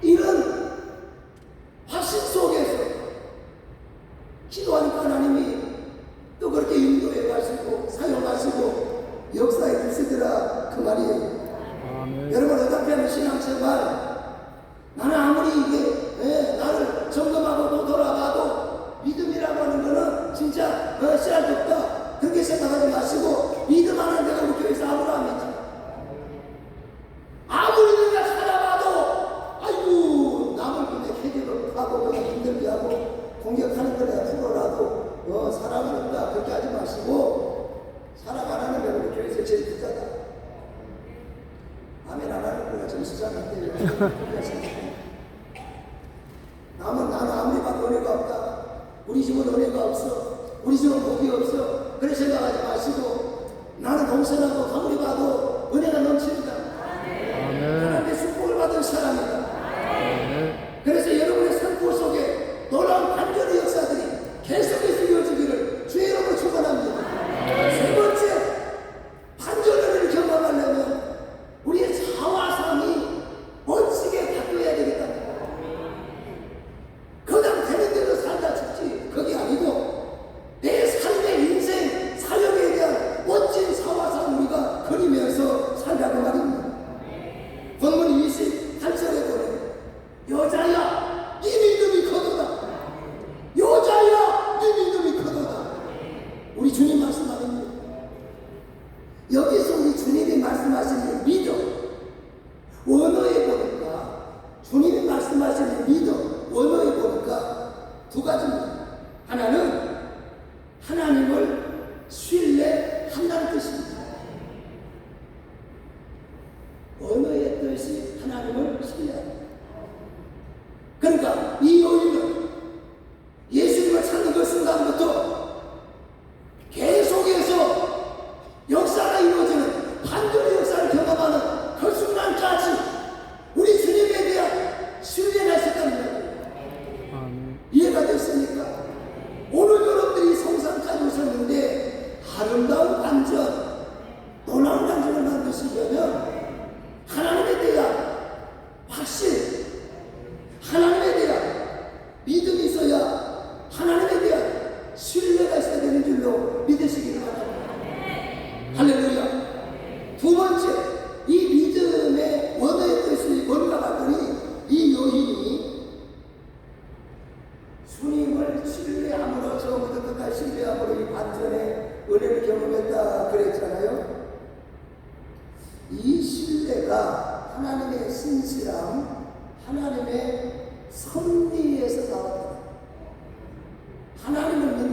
이런 확신 속에서 기도하니까 하나님이 또 그렇게 인도해 가시고 사용하시고 역사에 주시더라 그 말이에요. 여러분, 어차피 신앙생활 나는 아무리 이게 나를 점검하고 또 돌아봐도 믿음이라고 하는 거는 진짜 씨알도 없다 그렇게 생각하지 마시고 믿음 하나는 내가 우리 교회에서 아브라함이지. 아무리 내가 살아봐도 아이고 남을 그냥 해결을 하고 그냥 힘들게 하고 공격하는 거에 풀어라도 사람은 없다 그렇게 하지 마시고 살아가라는 게 우리 교회에서 제일 부자다. 아멘 안 하는 거가 좀 수상한데 나는 아무리 봐도 은혜가 없다. 우리 집은 은혜가 없어. 우리 집은 복이 없어. 그렇게 생각하지 마시고 나는 동선하고 아무리 봐도 은혜가 넘칩니다. 하나님의 축복을 받은 사람이다. 그래서 여러분의 삶 속에 놀라운 반전의 역사들이 계속해서 이어지기를 주의 이름으로 축원합니다. 세 번째, 반전을 경험하려면 우리의 자와 삶이 멋지게 바뀌어야 되겠다. 그냥 되는 대로 살다 죽지 그게 아니고 내 삶의 인생 사역에 대한 멋진 사와 삶 우리가 그리면서 살라고 말입니다. 본문 28절에 보면 여자야 네 믿음이 커도다. 여자야 네 믿음이 커도다. 우리 주님 말씀하십니다. 여기서 우리 주님이 말씀하시는 믿음 원어에 보니까 주님이 말씀하시는 믿음 원어에 보니까 두 가지입니다. 하나는 하나님을 신뢰한다는 뜻입니다. 언어의 뜻이 하나님을 신뢰한다. 그러니까 이 여인은 예수님을 찾는 그 순간부터 계속해서 역사가 이루어지는 반전의 역사를 경험하는 그 순간까지 우리 주님에 대한 신뢰를 하셨다는 거예요. 이해가 됐습니까? 오늘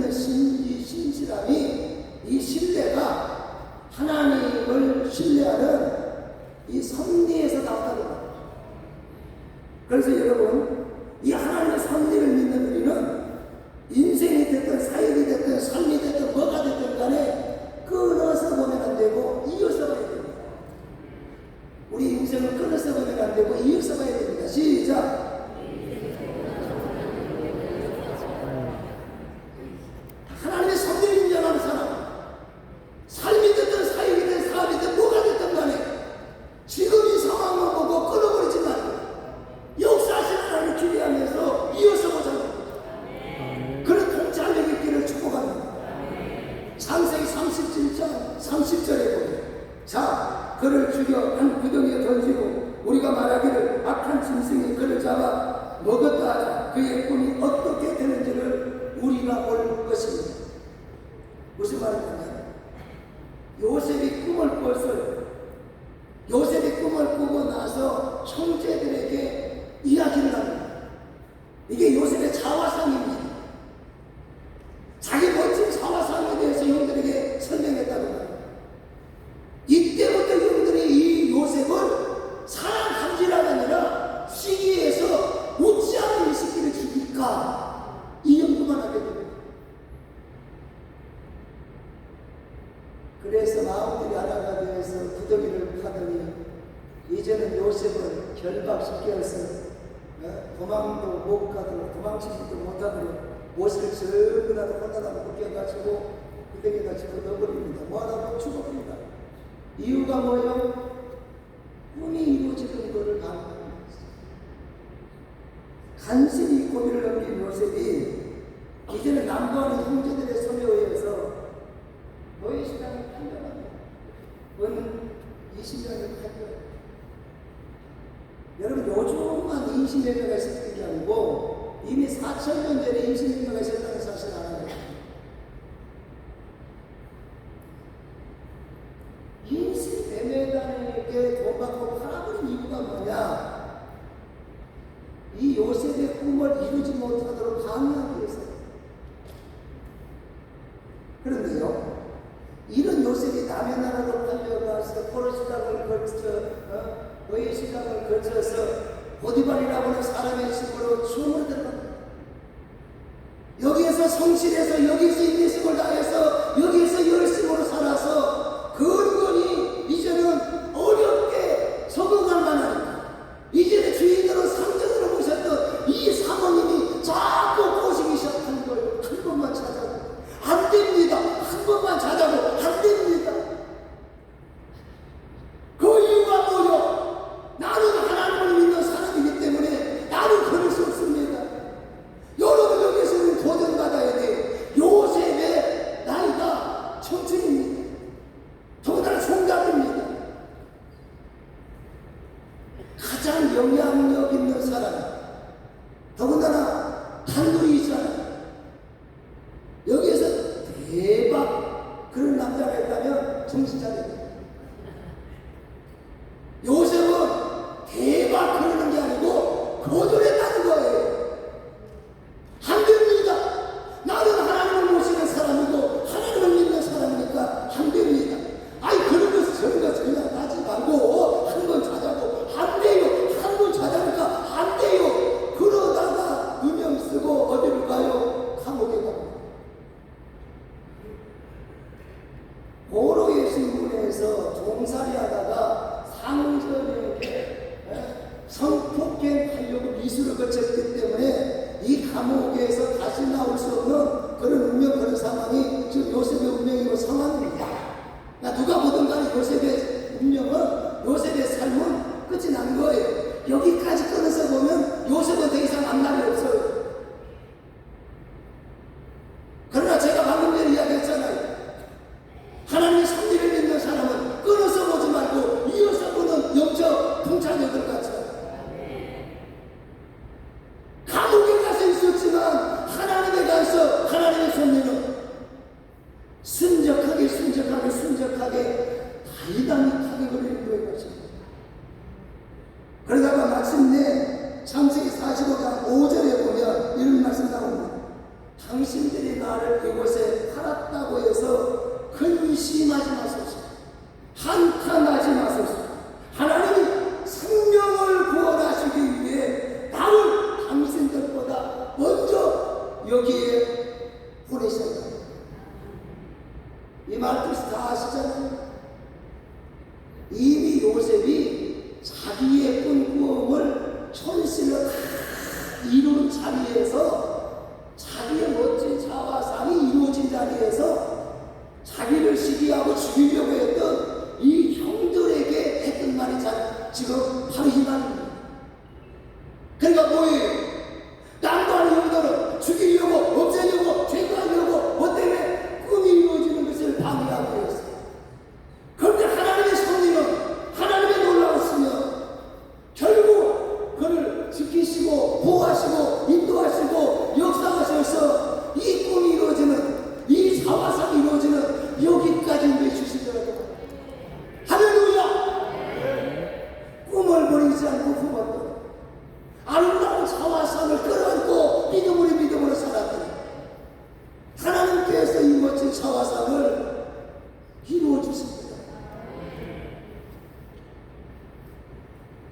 믿는 신실함이, 이 신뢰가 하나님을 신뢰하는 이 섭리에서 나왔다는 거예요. 그래서 여러분, 이 하나님의 섭리를 믿는 우리는 인생이 됐든 사역이 됐든 삶이 됐든 뭐가 됐든 간에 끊어서 보면 안 되고 이어서 봐야 됩니다. 우리 인생을 끊어서 보면 안 되고 이어서 봐야 됩니다. 시작. 하나님의 섭리를 인정하는 사람, 삶이 됐든 사역이 됐든 사업이 됐든 뭐가 됐든 간에 지금 이 상황을 보고 끊어버리지 말고 역사하신 하나님을 기대하면서 이어서 보자고, 그런 통찰력 있기를 축복합니다. 창세기 37장 30절에 보면, 자, 그를 죽여 한 구덩이에 던지고 우리가 말하기를 악한 짐승이 그를 잡아 먹었다 하자. 그의 꿈이 어떻게 되는지를 우리가 볼 것입니다. 무슨 말이냐면, 요셉이 꿈을 꿨어요. 요셉이 꿈을 꾸고 나서 형제들에게 이야기를 합니다. 이게 요셉의 자화상입니다. 자기 멋진 자화상에 대해서 형들에게 설명했다고 합니다. 이때부터 형들이 이 요셉을 사랑한지가 아니라 시기에서 웃지 않는 이 새끼를 죽일까, 이 연구만 하게 됩니다. 그래서 마음들이 하나가 되어서 구덩이를 파더니 이제는 요셉을 결박시켜서 도망도 못 가도록, 도망치지도 못하도록 옷을 전부 다 혼나다가 벗겨가지고 구덩이에다 집어넣어버립니다. 뭐하다가 죽어버립니다. 이유가 뭐예요? 꿈이 이루어지는 것을 반복합니다. 간신히 고비를 넘긴 요셉이 이제는 남부하는 형제들의 손에 의해서 너희 시간이 판결합니다. 은 20년을 판결. 여러분, 요즘만 20몇 명가 있었던 게 아니고 이미 4,000년 전에 20몇 명가 있었다는 사실 알아요. 인신 매매단에게 돈 받고 팔아버린 이유가 뭐냐? 이 요셉의 꿈을 이루지 못하도록 방해하기 위해서. 그런데요, 이런 요셉이 남의 나라로 팔려가서 포로 시장을 거쳐 의의 시장을 거쳐서 보디발이라고 하는 사람의 집으로 춤을 들어갑니다. 여기에서 성실해서, 여기에서 인내심을 다해서, 여기에서 열심으로 살아서 근근히 이제는 어렵게 적응할 만하니까 이제는 주인으로 상전으로 모셨던 이 사모님이 자꾸 꼬시기 시작하는 거예요. 한 번만 찾아도 안 됩니다. 한 번만 찾아도 안 됩니다. 그 이유가 뭐죠? 나는 하나님을 믿는 사람이기 때문에 나는 그럴 수 없습니다. 여러분, 여기서는 도전받아야 돼요. 요셉의 나이가 청춘입니다. 더군다나 총각입니다. 가장 영향력 있는 사람, 더군다나 한둘이 사람, 여기에서 대박 그런 남자가 있다면 정신 차려야 돼요. 요셉은 대박 그러는 게 아니고 거절했다는 거예요. 안 됩니다. 나는 하나님을 모시는 사람이고 하나님을 믿는 사람이니까 안 됩니다. 아이, 그런 것을 저런 것을 그냥 하지 말고 한 번 찾아고 안 돼요. 한 번 찾아니까 안 돼요. 그러다가 누명 쓰고 어디로 가요? 감옥에 갑니다. 고로의 신문에서 종살이 하다가 상전에게 성폭행하려고 미수를 거쳤기 때문에 이 감옥에서 다시 나올 수 없는 그런 운명, 그런 상황이 지금 요셉의 운명이고 상황입니다. 누가 보든 간에 요셉의 운명은, 요셉의 삶은 끝이 난 거예요. 여기까지 끊어서 보면 요셉은 더 이상 앞날이 없어요. 그러나 제가 방금 전에 이야기했잖아요. 하나님의 섭리를 믿는 사람은 끊어서 보지 말고 이어서 보는 영적 통찰력을 갖춰. 감옥에 가서 있었지만 하나님에 가서 하나님의 섭리는 순적하게 다이당히 누구든지 나를 이곳에 팔았다고 해서 근심하지 마소서. 한탄하지 마소서. 하나님이 생명을 구원하시기 위해 나를 당신들보다 먼저 여기에 보내셨다. 이 말뜻 다 아시잖아요. 이미 요셉이 자기의 꿈꾸음을 현실로 다 이룬 자리에서, 자기의 멋진 자화상이 이루어진 자리에서 자기를 시기하고 죽이려고 했던 이 형들에게 했던 말이 지금 바로 이 말입니다. 그러니까 뭐예요? 남도 아닌 형들은 죽이려고, 없애려고, 죄가하려고 뭐 때문에 꿈이 이루어지는 것을 방해하고 있어요. 그런데 하나님의 섭리는, 하나님의 놀라우시면 결국 그를 지키시고 보호하시고 인도하시고 역사하셔서 이 꿈이 이루어지는, 이 자화상이 이루어지는 여기까지 인도해 주시더라고요. 할렐루야! 꿈을 버리지 않고 품었던 아름다운 자화상을 끌어안고 믿음으로 살았더니 하나님께서 이 멋진 자화상을 이루어 주십니다.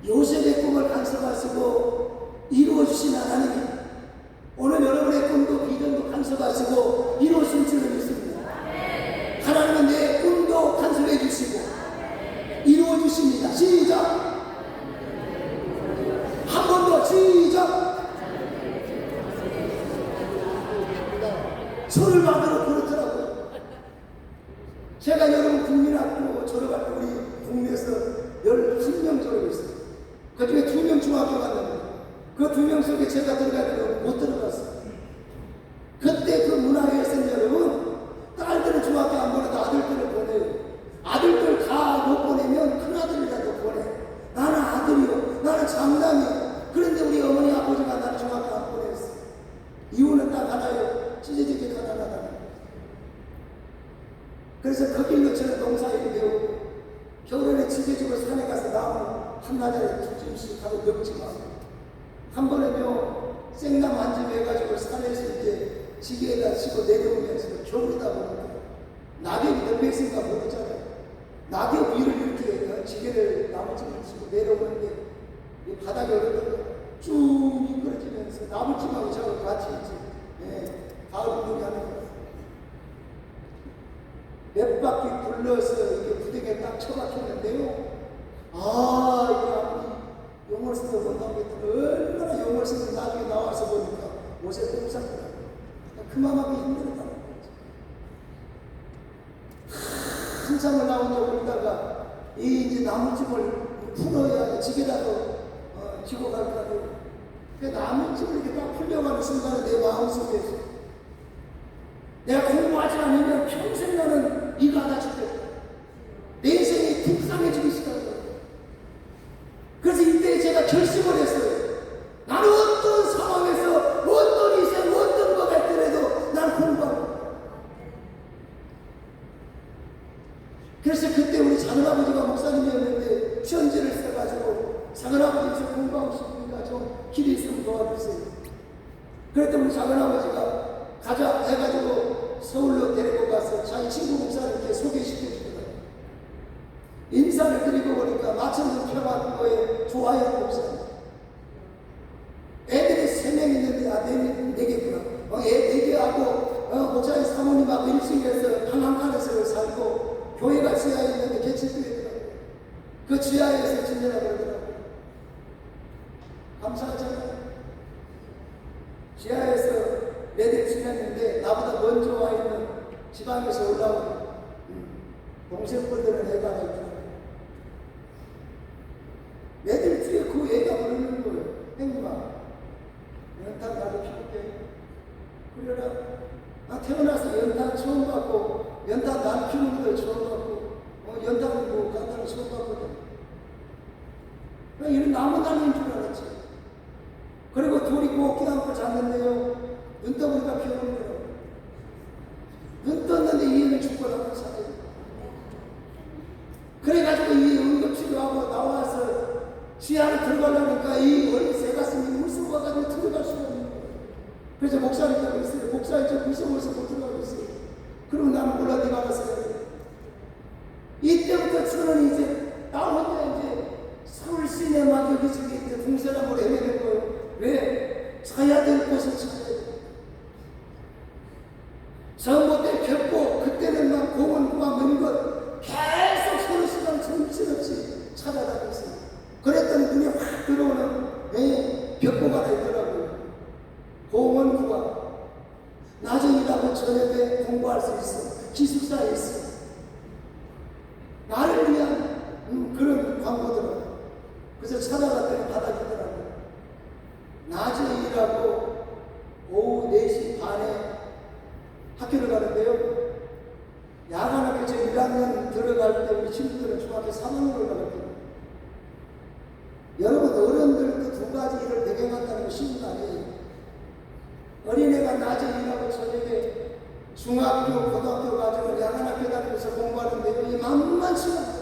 요셉의 꿈을 간섭하시고 이루어 주신 하나님이 오늘 여러분의 꿈도 비전도 간섭하시고 이루어 주실 줄을 믿습니다. 하나님은 내 꿈도 간섭해 주시고 이루어 주십니다. 시작! 한 번 더 시작! 손을 만들어 그렇더라고요. 제가 여러분 국민학교 졸업할 때 우리 국내에서 11명 졸업했어요. 그 중에 2명 중학교 갔는데 그 2명 속에 제가 들어가도 못 들어갔어요. 그때 그 문화회에서는 여러분 딸들은 중학교 안 보내도 아들들을 보내요. 아들들 다 못 보내면 큰아들이라도 보내. 나는 아들이요, 나는 장남이요. 그런데 우리 어머니 아버지가 나를 중학교 안 보냈어. 이유는 딱 하나요. 찢어지게 가난하다는. 그래서 그 길로 저는 농사일을 배우고 겨울에 지게지고 산에 가서 나무 한나절에 2짐씩 하고 멱지마고 한 번은요 생나무 한 집 해가지고 산에서 이제 지게에다 치고 내려오면서 겨울이다 보니까 낙엽이 몇 배있으니까 모르잖아요. 낙엽 위를 이렇게 지게를 나무집을 치고 내려오는데 이 바닥에 쭉 미끄러지면서 나무집하고 저하고 같이 이제 가을 운동이 하는 거예요. 몇 바퀴 굴러서 이렇게 부대에 딱 처박혔는데요. 아, 이게 아무리 용어를 쓰고 본다고 했더니 얼마나 용어를 쓰고 나중에 나와서 보니까 옷에 똥 쌌더라고요. 그만하기 힘들었다는 거죠. 한참을 나 혼자 울다가 이 이제 나무집을 풀어야 지게라도 지고 갈까요? 그 나무집을 이렇게 딱 풀려가는 순간에 내 마음속에 내가 공부하지 않으면 평생 나는 이거 하나 죽겠다. 내 인생이 불쌍해지기 시작해요. 그래서 이때 제가 결심을 했어요. 나는 어떤 상황에서 어떤 인생 어떤 거가 있더라도 난 공부하고. 그래서 그때 우리 작은아버지가 목사님이었는데 편지를 써가지고 작은아버지 저 공부하고 싶으니까 좀 길이 있으면 도와주세요. 그랬더니 우리 작은아버지가 가자 해가지고 서울로 데리고 가서 자기 친구 목사님께 소개시켜주더라고요. 인사를 드리고 보니까 마천동 평화교회 조하영 목사님. 애들이 3명 있는데, 4개구나. 애 4개하고, 목사님 사모님하고 1층에서 방한간에서 살고, 교회가 지하에 있는데 개칠교회더라고요. 그 지하에서 지내라고 그러더라고요. 감사하잖아요. 지하에서 매달 지냈는데 나보다 먼저 와 있는 지방에서 올라온 동생분들은 애가 있더라고요. 매달 뒤에 그 애가 부르는 거예요. 행님아, 연탄 나도 피울게. 그래라. 나 태어나서 연탄 처음 받고, 연탄 난 피우는 걸 처음 받고, 연탄을 뭐 간단히 처음 받거든. 이런 나무 달린 줄 알았지. 그리고 둘이 꼭 껴안고 잤는데요. 눈 떠보니까 피우는 거예요. 눈 떴는데 이 애는 죽고나고 사대요. 그래가지고 이 응급치료하고 나와서 지하로 들어가려니까 이 어린 새 가슴이 무서워가지고 들어갈 수가 없는 거예요. 그래서 목사님께서 있어요. 목사님 저 무서워서 몰라 네가 가서 해야 돼. 이때부터 저는 이제 나 혼자 이제 서울 시내 막 여기저기 이제 동서남으로 헤매는 거예요. 왜? 자야 될 곳을 찾아야 돼. 전봇대 폈고 그때는 막 공원 막 먼 것 계속 서너 시간 정신없이 찾아다녔어요. 그랬더니 눈에 확 들어오는 벽보가 있더라고요. 공원 구가 낮에 일하고 저녁에 공부할 수 있어. 기숙사에 있어. 나를 위한 그런 광고더라고요. 그래서 찾아갔더니 바닥이더라고요. 낮에 일하고 오후 4시 반에 학교를 가는데요. 야간 학교 제 1학년 들어갈 때 우리 친구들은 중학교 3학년을 가거든요. 여러분 어른들도 두 가지 일을 배경한다는 거 쉬운 거 아니에요. 어린애가 낮에 일하고 저녁에 중학교, 고등학교 가지고 야간 학교 다니면서 공부하는데요. 이 만만치 않아요.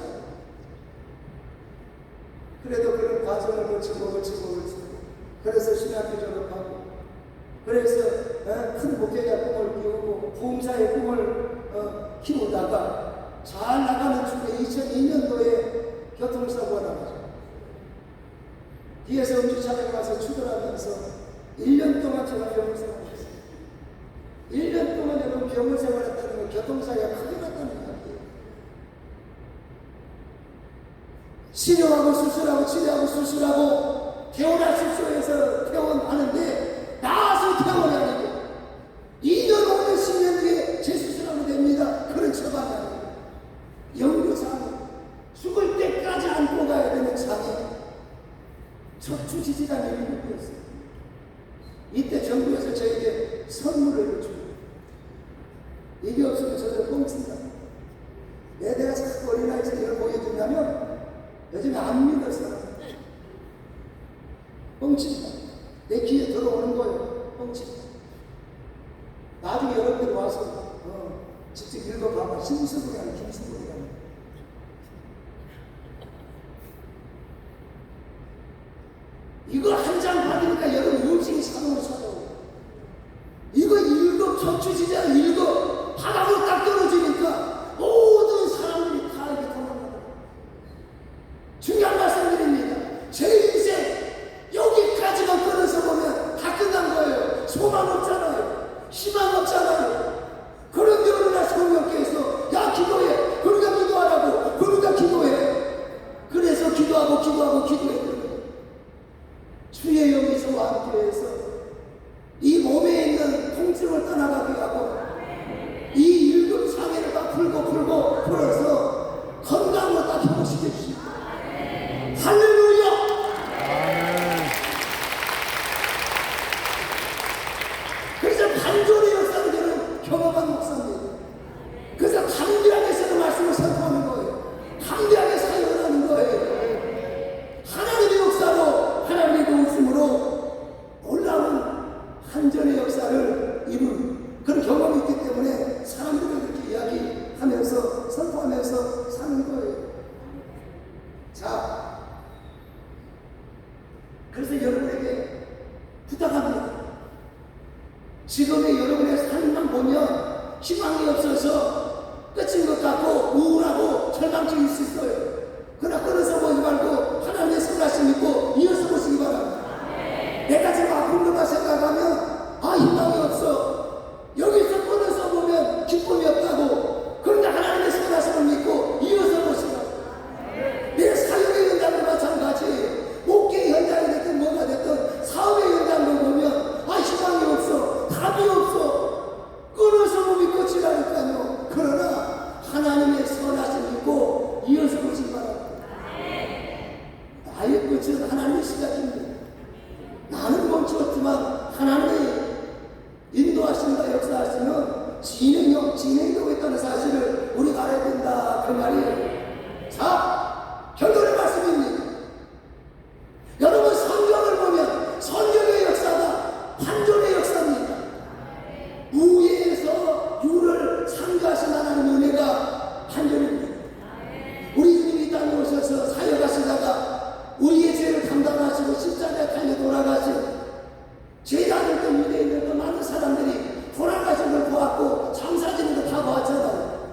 그래도 그런 과정을 거치고 그래서 신학교 졸업하고 그래서 큰 목회자 꿈을 키우고 부흥사의 꿈을 키우다가 잘 나가는 중에 2002년도에 교통사고가 나가죠. 뒤에서 음주차량에 가서 추돌하면서 1년 동안 제가 병을 생활했어요. 1년 동안 여러분 병을 생활했다는 건 교통사고가 크게 났다는 이야기예요. 치료하고 수술하고 치료하고 수술하고 퇴원할 수술에서 퇴원하는데 나와서 퇴원이 아니고 2년, 5년, 10년 뒤에 재수술하면 됩니다. 그런 처방이 아니에요. 영유장애, 죽을 때까지 안고 가야 되는 장애, 척추지질환이 일어났어요. 이때 정부에서 저에게 선물을 줍니다. 이게 없으면 저들 뻥친다. 내가 자꾸 어린아이에서 이걸 보여주냐면 요즘에 안 믿어서 뻥친다. 내 귀에 들어오는 거예요. 뻥친다. 나중에 여러분들 와서 직접 읽어봐봐. 심수봉이라는 김수봉이라는. 이거 한 장 받으니까 여러분 음식이 자동으로 찾아오고 이거 읽어 척추지자 읽어 바닥으로 딱 떨어지니까 모든 사람들이 다 이렇게 도망가더라고요. 중요한 말씀드립니다. 제 인생 여기까지만 끊어서 보면 다 끝난 거예요. 소망 없잖아요. 희망 없잖아요. 그런데 어느 날 성령께서 야 기도해. 그러니까 기도하라고. 그러니까 기도해. 그래서 기도했더니 주의 영이서와 함께해서 이 몸에 있는 통증을 떠나가게 하고 이 일급 장애를 다 풀어서 건강으로 다 회복시켜 주십니다. 할렐루야! 그래서 반전의 역사를 저는 경험한 목사입니다. 그래서 담대하게 쓰는 말씀을 선포하는 거예요. 담대하게 사역을 하는 거예요. 하나님의 역사로 하나님의 도우심으로 놀라운 한전의 역사를 이룬 그런 경험이 있기 때문에 사람들을 그렇게 이야기하면서 선포하면서 사는 거예요. 자, 그래서 여러분에게 부탁합니다. 지금의 여러분의 삶만 보면 희망이 없어서 끝인 것 같고 우울하고 절망증이 있을 거예요. 그러나 끊어서 보지 말고 하나님의 선하심 믿고 이어서 보시기 바랍니다. 내가 지금 아픈 것만 생각하면 희망이 없어. 여기서 끊어서 보면 기쁨이 없다고. 그런데 하나님의 선하심을 믿고 이어서 보시기 바랍니다. 내 사역의 현장도 마찬가지. 목회의 현장이 됐든 뭐가 됐든 사업의 현장을 보면 희망이 없어. 답이 없어. 끊어서 보면 끝이라니까요. 그러나 하나님의 선하심 믿고 이어서 보시기 바랍니다. 나의 끝은 하나님의 시작입니다. 나는 멈추었지만 하나님의 인도하신다 역사하시는 진행이 되고 있다는 사실을 우리가 알아야 된다 그 말이에요. 자, 결론의 말씀입니다. 여러분 성경을 보면 성경의 역사가 반전의 역사입니다. 우에서 유를 상주하신 하나님의 은혜가 반전입니다. 우리 주님이 이 땅에 오셔서 사역하시다가 우리의 죄를 감당하시고 십자가에 달려 돌아가신 제자들도 유대인들도 많은 사람들이 돌아가신 걸 보았고 장사지는 걸 다 보았잖아요.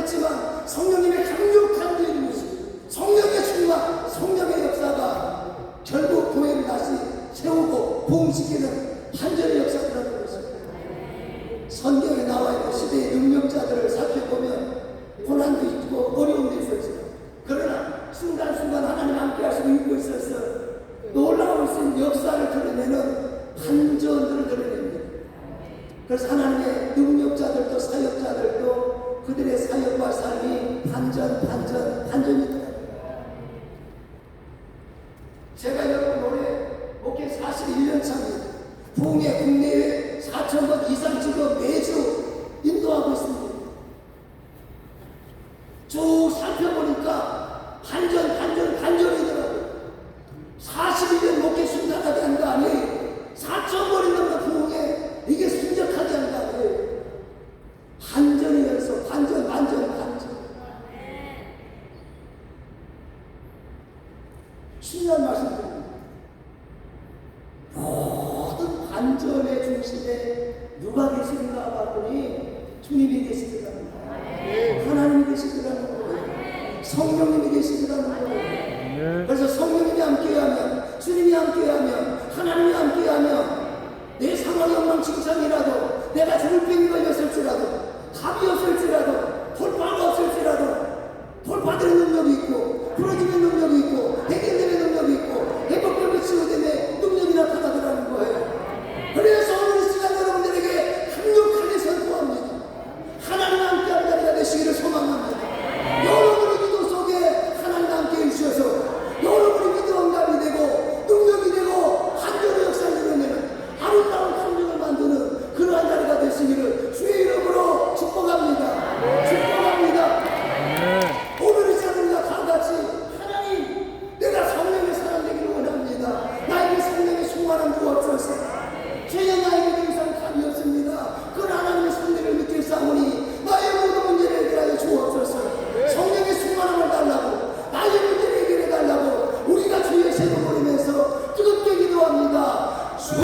그랬지만 성령님의 강력한 일이시 성령의 충만, 성령의 역사가 결국 교회를 다시 세우고 부흥시키는 한전의 역사라는 것입니다. 성경에 나와 있는 시대의 능력자들을 살펴보면 고난도 있고 어려움도 있었지만 그러나 순간순간 하나님 함께 하시고 있고 있어서 놀라울 수 있는 역사를 드러내는 반전들을 드러냅니다. 그래서 하나님의 능력자들도 사역자들도 그들의 사역과 삶이 반전이다. 제가 여러분 올해 목회 41년 차입니다. 부흥회 국내외 4,000번 이상 지금 매주 인도하고 있습니다. 쭉 살펴보니까 반전이더라고요. 41년 목회 순탄하게 한 거 아니에요. 4,000번이 넘는 부흥회 이게 순적하게 한 거 아니에요. 반전이면서 반전. 중요한 말씀드립니다. 모든 반전의 중심에 누가 계시는가 봤더니 주님이 계시더라는 거예요. 하나님이 계시더라는 거예요. 성령님이 계시더라는 거예요. 그래서 성령님이 함께하면, 주님이 함께하면, 하나님이 함께하면 내 상황이 엉망진창이라도 내가 죽을 병이 걸렸을지라도 답이